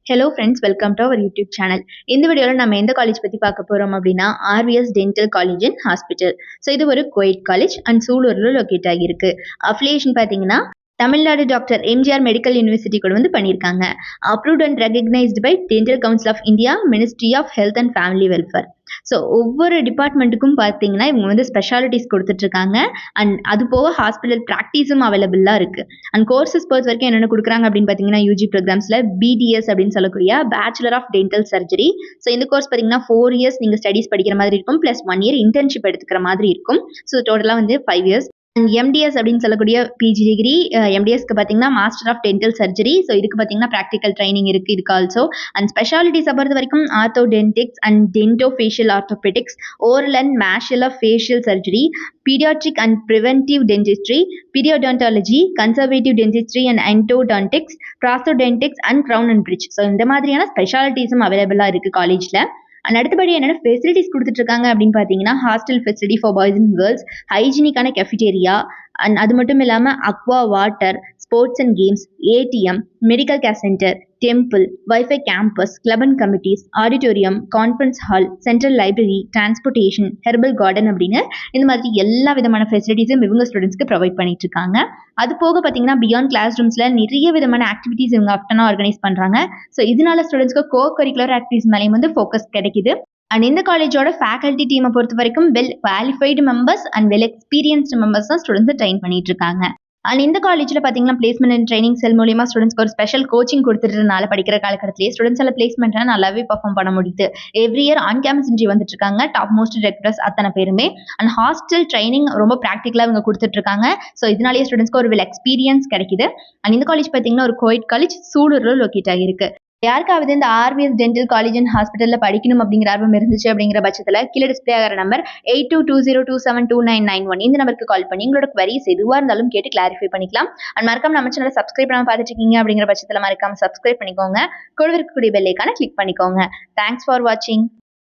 Hello friends, welcome to our YouTube channel. இந்த வீடியோவில் நம்ம எந்த காலேஜ் பற்றி பார்க்க போகிறோம் அப்படின்னா RVS dental college and hospital. So இது ஒரு கோயட் காலேஜ் அண்ட் சூலூரில் லொக்கேட் ஆகியிருக்கு. அஃபிலியேஷன் பார்த்தீங்கன்னா Tamil Nadu doctor MGR medical university கூட வந்து பண்ணியிருக்காங்க. Approved and recognised by dental council of India, ministry of health and family welfare. So ஒவ்வொரு டிபார்ட்மெண்ட்டுக்கும் பார்த்தீங்கன்னா இவங்க வந்து ஸ்பெஷாலிட்டிஸ் கொடுத்துட்ருக்காங்க. அண்ட் அது போக ஹாஸ்பிட்டல் ப்ராக்டிஸும் அவைலபிளாக இருக்குது. அண்ட் கோர்சஸ் பொறுத்த வரைக்கும் என்னென்ன கொடுக்குறாங்க அப்படின்னு பார்த்தீங்கன்னா யூஜி ப்ரோக்ராம்ஸில் பிடிஎஸ் அப்படின்னு சொல்லக்கூடிய bachelor of dental surgery. So இந்த கோர்ஸ் பார்த்தீங்கன்னா 4 இயர்ஸ் நீங்கள் ஸ்டடீஸ் படிக்கிற மாதிரி இருக்கும், ப்ளஸ் 1 இயர் இன்டர்ன்ஷிப் எடுத்துக்கிற மாதிரி இருக்கும். ஸோ டோட்டலாக வந்து 5 இயர்ஸ். அண்ட் எம்டிஎஸ் அப்படின்னு சொல்லக்கூடிய பிஜி டிகிரி. எம்டிஎஸ்க்கு பார்த்தீங்கன்னா master of dental surgery. So இதுக்கு பார்த்தீங்கன்னா ப்ராக்டிக்கல் ட்ரைனிங் இருக்குது இதுக்கு ஆல்சோ. அண்ட் ஸ்பெஷாலிட்டிஸை பொறுத்த வரைக்கும் orthodontics and dento facial orthopaedics, oral and mesial of facial surgery, paediatric and preventive dentistry, periodontology, conservative dentistry and endodontics, prosthodontics and crown and bridge. So இந்த மாதிரியான ஸ்பெஷாலிட்டிஸும் அவைலபிளாக இருக்குது காலேஜில். அண்ட் அடுத்தபடி என்னென்ன ஃபெசிலிட்டிஸ் கொடுத்துட்ருக்காங்க அப்படின்னு பார்த்தீங்கன்னா hostel facility for boys and girls, ஹைஜீனிக்கான கெஃபிடேரியா, அண்ட் அது மட்டும் இல்லாமல் aqua water, sports and games, ATM, medical care centre, temple, wifi campus, club and committees, auditorium, conference hall, central library, transportation, herbal garden அப்படின்னு இந்த மாதிரி எல்லா விதமான ஃபெசிலிட்டிஸும் இவங்க ஸ்டூடெண்ட்ஸ்க்கு ப்ரொவைட் பண்ணிட்டு இருக்காங்க. அது போக பார்த்தீங்கன்னா பியாண்ட் கிளாஸ் ரூம்ஸில் நிறைய விதமான ஆக்டிவிட்டீஸ் இவங்க ஆஃப்டனாக ஆர்கனைஸ் பண்ணுறாங்க. ஸோ இதனால ஸ்டூடெண்ட்ஸ்க்கு கோ கரிக்குலர் ஆக்டிவிட்டிஸ் மேலேயும் வந்து ஃபோக்கஸ் கிடைக்குது. அண்ட் இந்த காலேஜோட ஃபேக்கல்ட்டி டீமை பொறுத்த வரைக்கும் well qualified members and well experienced members தான் ஸ்டூடெண்ட்ஸை ட்ரெயின் பண்ணிட்டு இருக்காங்க. அண்ட் இந்த காலேஜில் பார்த்தீங்கன்னா பிளேஸ்மெண்ட் அண்ட் ட்ரைனிங் செல் மூலியமா ஸ்டூடெண்ட்ஸ்க்கு ஒரு ஸ்பெஷல் கோச்சிங் கொடுத்துட்டதுனால படிக்கிற காலகட்டத்திலேயே ஸ்டூடெண்ட்ஸ் எல்லாம் பிளேஸ்மெண்ட்லாம் நல்லாவே பர்ஃபார்ம் பண்ண முடியுது. Every year on campus interview வந்துட்டு இருக்காங்க டாப் மோஸ்ட் ரெக்டர்ஸ் அத்தனை பேருமே. அண்ட் ஹாஸ்டல் ட்ரைனிங் ரொம்ப ப்ராக்டிக்கலாக இவங்க கொடுத்துட்டு இருக்காங்க. ஸோ இதனாலேயே ஸ்டூடெண்ட்ஸ்க்கு ஒரு வெல் எக்ஸ்பீரியன்ஸ் கிடைக்குது. அண்ட் இந்த காலேஜ் பார்த்தீங்கன்னா ஒரு கோயட் காலேஜ் சூலூரில் லொக்கேட் ஆகியிருக்கு. யாருக்காவது இந்த ஆர்விஎஸ் டென்டல் காலேஜ் அண்ட் ஹாஸ்பிட்டலில் படிக்கணும் அப்படிங்கிற ஆர்வம் இருந்துச்சு அப்படிங்கிற பட்சத்தில் கீழே டிஸ்பிளே ஆகிற நம்பர் 8220272991 இந்த நம்பருக்கு கால் பண்ணி உங்களோட குவரிஸ் எதுவாக இருந்தாலும் கேட்டு கிளாரிஃபை பண்ணிக்கலாம். அண்ட் மறக்காம நம்ம சேனலை சப்ஸ்கிரைப் பண்ணாமல் பார்த்துட்டு இருக்கீங்க அப்படிங்கிற பட்சத்தில் மறக்காம சப்ஸ்கிரைப் பண்ணிக்கோங்க. கூட இருக்கக்கூடிய பெல் ஐகானை கிளிக் பண்ணிக்கோங்க. தேங்க்ஸ் ஃபார் வாட்சிங்.